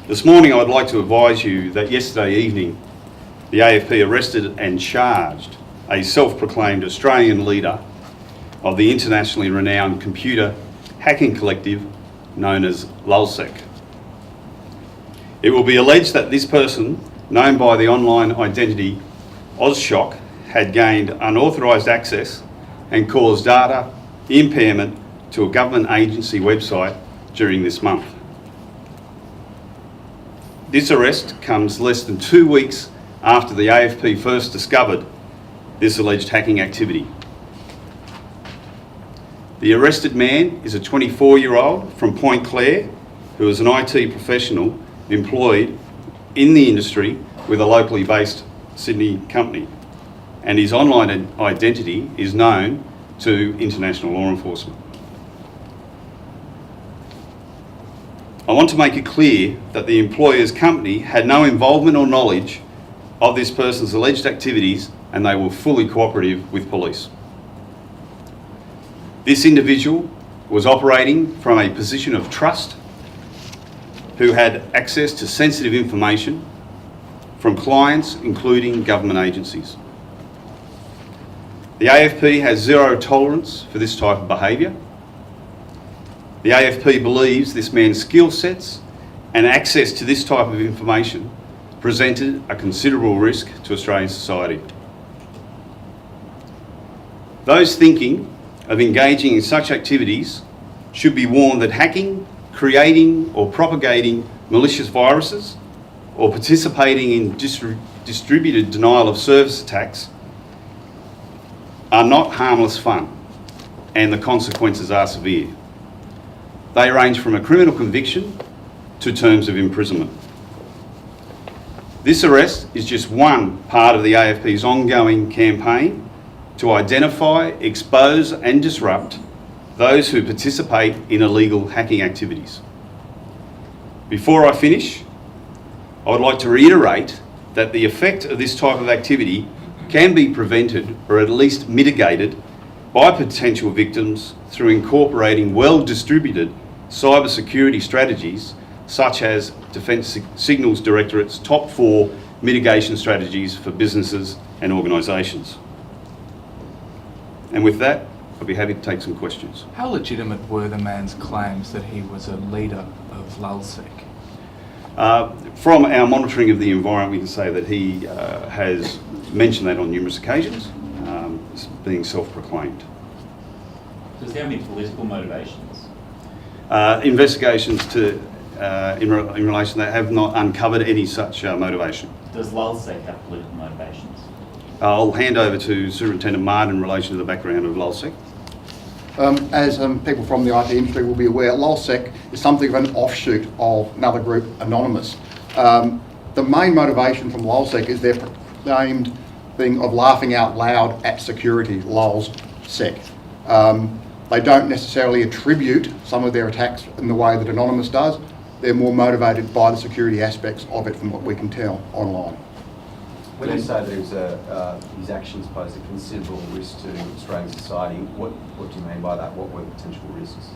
This morning I'd like to advise you that yesterday evening the AFP arrested and charged a self-proclaimed Australian leader of the internationally renowned computer hacking collective known as LulzSec. It will be alleged that this person, known by the online identity AusShock, had gained unauthorised access and caused data impairment to a government agency website during this month. This arrest comes less than 2 weeks after the AFP first discovered this alleged hacking activity. The arrested man is a 24-year-old from Point Clare who is an IT professional employed in the industry with a locally based Sydney company, and his online identity is known to international law enforcement. I want to make it clear that the employer's company had no involvement or knowledge of this person's alleged activities, and they were fully cooperative with police. This individual was operating from a position of trust, who had access to sensitive information from clients, including government agencies. The AFP has zero tolerance for this type of behaviour. The AFP believes this man's skill sets and access to this type of information presented a considerable risk to Australian society. Those thinking of engaging in such activities should be warned that hacking, creating or propagating malicious viruses or participating in distributed denial of service attacks are not harmless fun, and the consequences are severe. They range from a criminal conviction to terms of imprisonment. This arrest is just one part of the AFP's ongoing campaign to identify, expose and disrupt those who participate in illegal hacking activities. Before I finish, I would like to reiterate that the effect of this type of activity can be prevented or at least mitigated by potential victims through incorporating well-distributed cybersecurity strategies such as Defence Signals Directorate's top 4 mitigation strategies for businesses and organisations. And with that, I'll be happy to take some questions. How legitimate were the man's claims that he was a leader of LulzSec? From our monitoring of the environment, we can say that he has mentioned that on numerous occasions, being self-proclaimed. Does he have any political motivations? Investigations in relation to that have not uncovered any such motivation. Does LulzSec have political motivations? I'll hand over to Superintendent Martin in relation to the background of LulzSec. As people from the IT industry will be aware, LulzSec is something of an offshoot of another group, Anonymous. The main motivation from LulzSec is their proclaimed thing of laughing out loud at security, LulzSec. They don't necessarily attribute some of their attacks in the way that Anonymous does. They're more motivated by the security aspects of it from what we can tell online. When you say that his actions pose a considerable risk to Australian society, what do you mean by that? What were potential risks?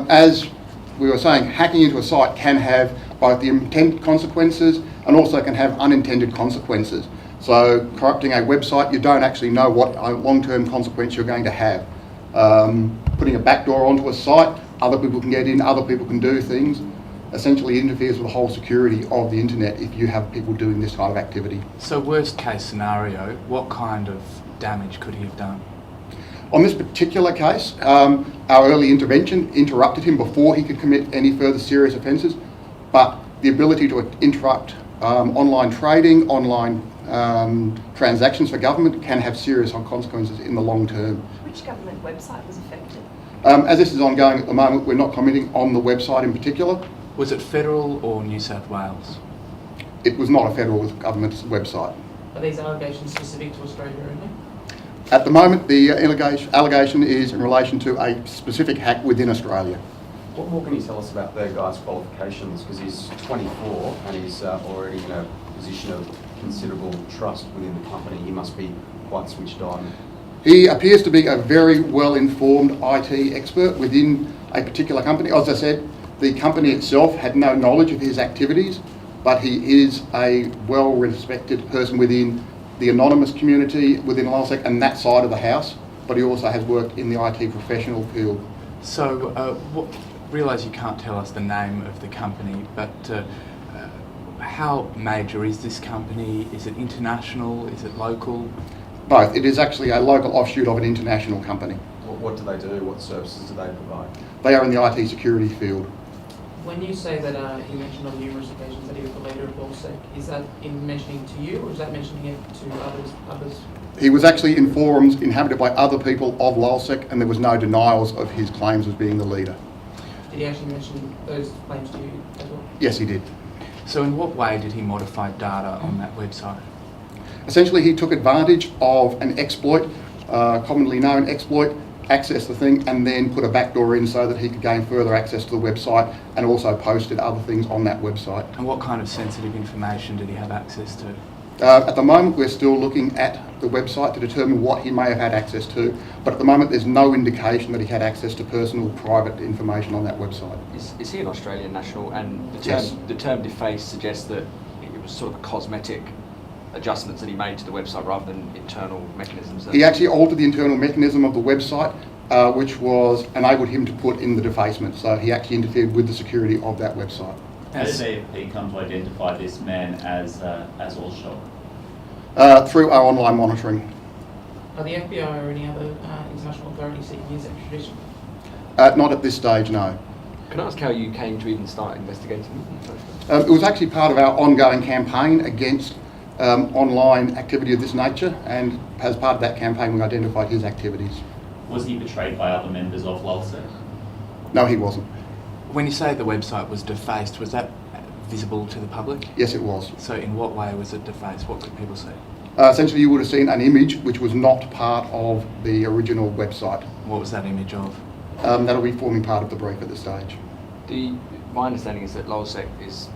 As we were saying, hacking into a site can have both the intended consequences and also can have unintended consequences. So corrupting a website, you don't actually know what long-term consequence you're going to have. Putting a backdoor onto a site, other people can get in, other people can do things. Essentially interferes with the whole security of the internet if you have people doing this kind of activity. So worst case scenario, what kind of damage could he have done? On this particular case, our early intervention interrupted him before he could commit any further serious offences, but the ability to interrupt online trading, online transactions for government can have serious consequences in the long term. Which government website was affected? As this is ongoing at the moment, we're not commenting on the website in particular. Was it federal or New South Wales? It was not a federal government website. Are these allegations specific to Australia only? At the moment, the allegation is in relation to a specific hack within Australia. What more can you tell us about the guy's qualifications? Because he's 24 and he's already in a position of considerable trust within the company. He must be quite switched on. He appears to be a very well-informed IT expert within a particular company. As I said, The company itself had no knowledge of his activities, but he is a well-respected person within the anonymous community within LulzSec and that side of the house, but he also has worked in the IT professional field. So, realise you can't tell us the name of the company, but how major is this company? Is it international? Is it local? Both. It is actually a local offshoot of an international company. What do they do? What services do they provide? They are in the IT security field. When you say that he mentioned on numerous occasions that he was the leader of LulzSec, is that in mentioning to you or is that mentioning it to others? He was actually in forums inhabited by other people of LulzSec, and there was no denials of his claims as being the leader. Did he actually mention those claims to you as well? Yes, he did. So in what way did he modify data on that website? Essentially, he took advantage of an exploit, commonly known exploit, accessed the thing, and then put a backdoor in so that he could gain further access to the website, and also posted other things on that website. And what kind of sensitive information did he have access to? At the moment, we're still looking at the website to determine what he may have had access to, but at the moment there's no indication that he had access to personal, private information on that website. Is he an Australian national? And Yes. the term deface suggests that it was sort of cosmetic adjustments that he made to the website rather than internal mechanisms. He actually altered the internal mechanism of the website, which was enabled him to put in the defacement. So he actually interfered with the security of that website. How did AFP come to identify this man as Allshot? Through our online monitoring. Are the FBI or any other international authorities seeking his extradition? Not at this stage, no. Can I ask how you came to even start investigating him? It was actually part of our ongoing campaign against online activity of this nature, and as part of that campaign we identified his activities. Was he betrayed by other members of LulzSec? No, he wasn't. When you say the website was defaced, was that visible to the public? Yes, it was. So in what way was it defaced? What could people see? Essentially, you would have seen an image which was not part of the original website. What was that image of? That'll be forming part of the brief at this stage. My understanding is that LulzSec is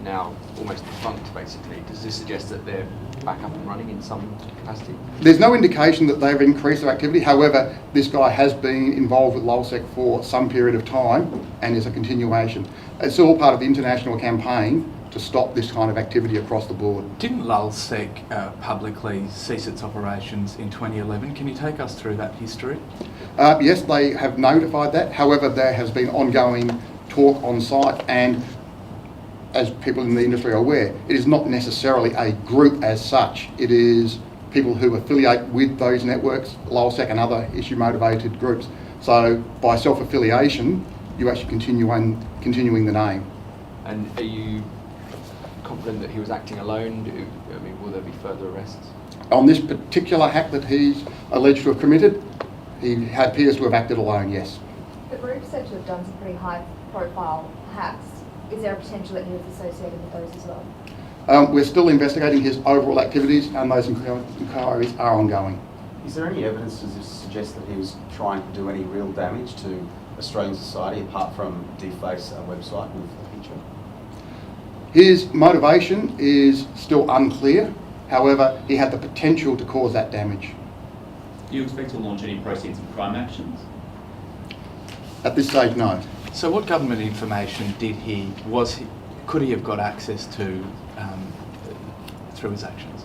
now almost defunct, basically. Does this suggest that they're back up and running in some capacity? There's no indication that they've increased their activity. However, this guy has been involved with LulzSec for some period of time and is a continuation. It's all part of the international campaign to stop this kind of activity across the board. Didn't LulzSec publicly cease its operations in 2011? Can you take us through that history? Yes, they have notified that. However, there has been ongoing talk on site, and as people in the industry are aware, it is not necessarily a group as such. It is people who affiliate with those networks, LulzSec and other issue-motivated groups. So by self-affiliation, you actually continuing the name. And are you confident that he was acting alone? I mean, will there be further arrests? On this particular hack that he's alleged to have committed, he appears to have acted alone, yes. The group said to have done some pretty high-profile hacks. Is there a potential that he was associated with those as well? We're still investigating his overall activities, and those inquiries are ongoing. Is there any evidence to suggest that he was trying to do any real damage to Australian society apart from deface a website with a picture? His motivation is still unclear. However, he had the potential to cause that damage. Do you expect to launch any proceeds of crime actions? At this stage, no. So what government information could he have got access to through his actions?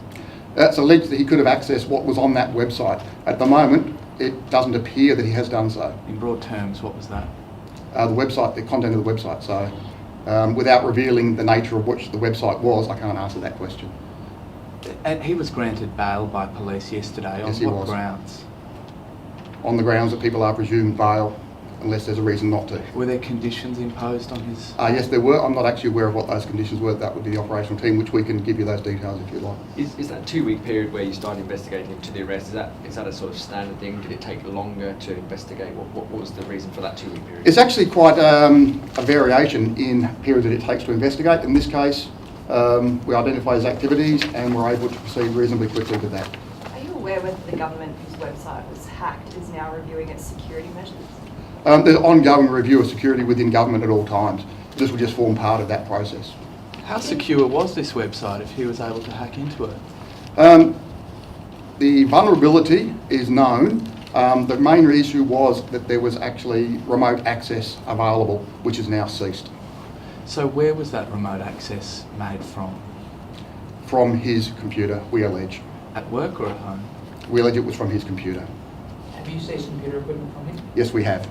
It's alleged that he could have accessed what was on that website. At the moment, it doesn't appear that he has done so. In broad terms, what was that? The content of the website. So without revealing the nature of which the website was, I can't answer that question. And he was granted bail by police yesterday. Yes, on he what was. grounds? On the grounds that people are presumed bail unless there's a reason not to. Were there conditions imposed on his... Yes, there were. I'm not actually aware of what those conditions were. That would be the operational team, which we can give you those details if you like. Is that 2-week period where you started investigating him to the arrest, is that a sort of standard thing? Did it take longer to investigate? What was the reason for that 2-week period? It's actually quite a variation in period that it takes to investigate. In this case, we identify his activities and we're able to proceed reasonably quickly with that. Are you aware whether the government whose website was hacked is now reviewing its security measures? There's ongoing review of security within government at all times. This will just form part of that process. How secure was this website if he was able to hack into it? The vulnerability is known The main issue was that there was actually remote access available, which has now ceased. So where was that remote access made from? From his computer, we allege. At work or at home? We allege it was from his computer. Have you seized computer equipment from him? Yes, we have.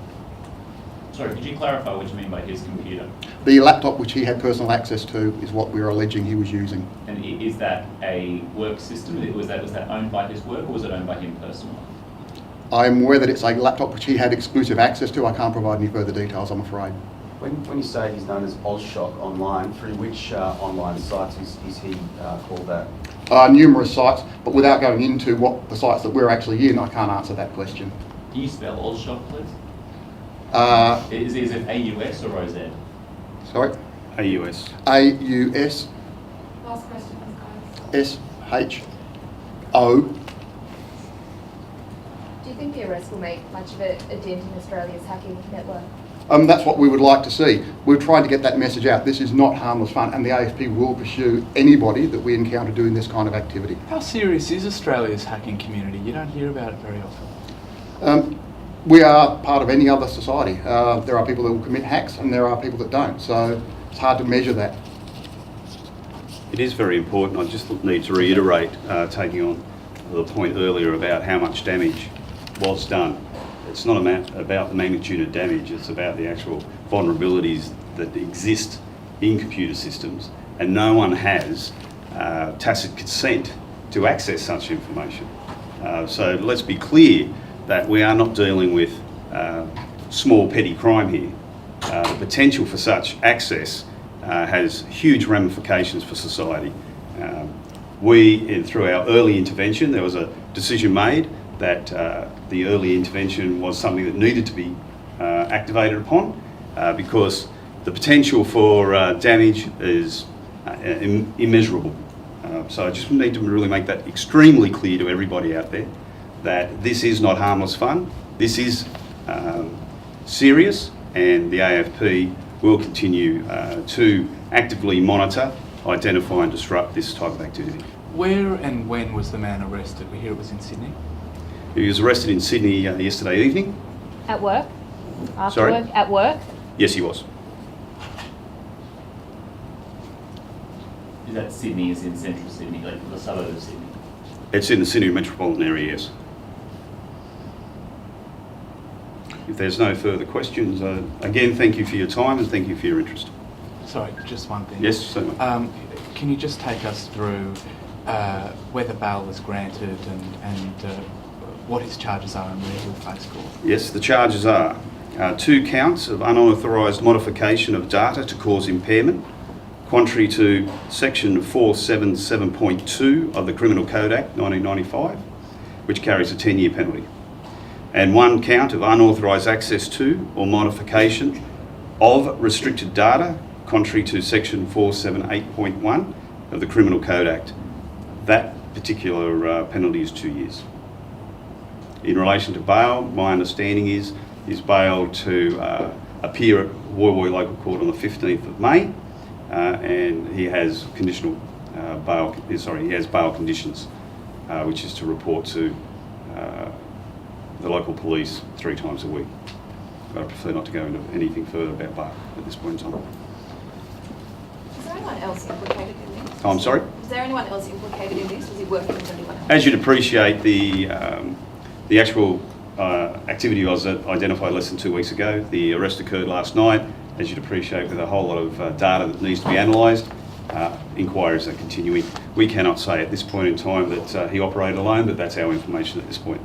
Sorry, could you clarify what you mean by his computer? The laptop which he had personal access to is what we're alleging he was using. And is that a work system? Was that owned by his work, or was it owned by him personally? I'm aware that it's a laptop which he had exclusive access to. I can't provide any further details, I'm afraid. When you say he's known as Ozshock online, through which online sites is he called that? Numerous sites, but without going into what the sites that we're actually in, I can't answer that question. Can you spell Ozshock, please? Is it AUS or OZ? Sorry? AUS. AUS Last question, please, guys. SHO. Do you think the arrest will make much of a dent in Australia's hacking network? That's what we would like to see. We're trying to get that message out. This is not harmless fun, and the AFP will pursue anybody that we encounter doing this kind of activity. How serious is Australia's hacking community? You don't hear about it very often. We are part of any other society. There are people that will commit hacks and there are people that don't, so it's hard to measure that. It is very important. I just need to reiterate, taking on the point earlier about how much damage was done. It's not about the magnitude of damage, it's about the actual vulnerabilities that exist in computer systems, and no one has tacit consent to access such information. So let's be clear that we are not dealing with small petty crime here. The potential for such access has huge ramifications for society. Through our early intervention, there was a decision made that the early intervention was something that needed to be activated upon because the potential for damage is immeasurable. So I just need to really make that extremely clear to everybody out there that this is not harmless fun. This is serious, and the AFP will continue to actively monitor, identify and disrupt this type of activity. Where and when was the man arrested? We hear it was in Sydney. He was arrested in Sydney yesterday evening. At work? After Sorry? work? At work? Yes, he was. Is that Sydney, is in central Sydney, like the suburb of Sydney? It's in the Sydney metropolitan area, yes. If there's no further questions, again, thank you for your time and thank you for your interest. Sorry, just one thing. Yes, certainly. Can you just take us through whether bail was granted and what his charges are and where he'll face court? Yes, the charges are 2 counts of unauthorised modification of data to cause impairment, contrary to section 477.2 of the Criminal Code Act 1995, which carries a 10-year penalty. And 1 count of unauthorised access to or modification of restricted data, contrary to section 478.1 of the Criminal Code Act. That particular penalty is 2 years. In relation to bail, my understanding is bail to appear at Woy Woy Local Court on the 15th of May, and he has conditional bail. Sorry, he has bail conditions, which is to report to the local police 3 times a week. But I prefer not to go into anything further about bail at this point in time. Is there anyone else implicated in this? Oh, I'm sorry? Is there anyone else implicated in this? Was he working with anyone else? As you'd appreciate, the actual activity was identified less than 2 weeks ago. The arrest occurred last night. As you'd appreciate, with a whole lot of data that needs to be analysed, inquiries are continuing. We cannot say at this point in time that he operated alone, but that's our information at this point.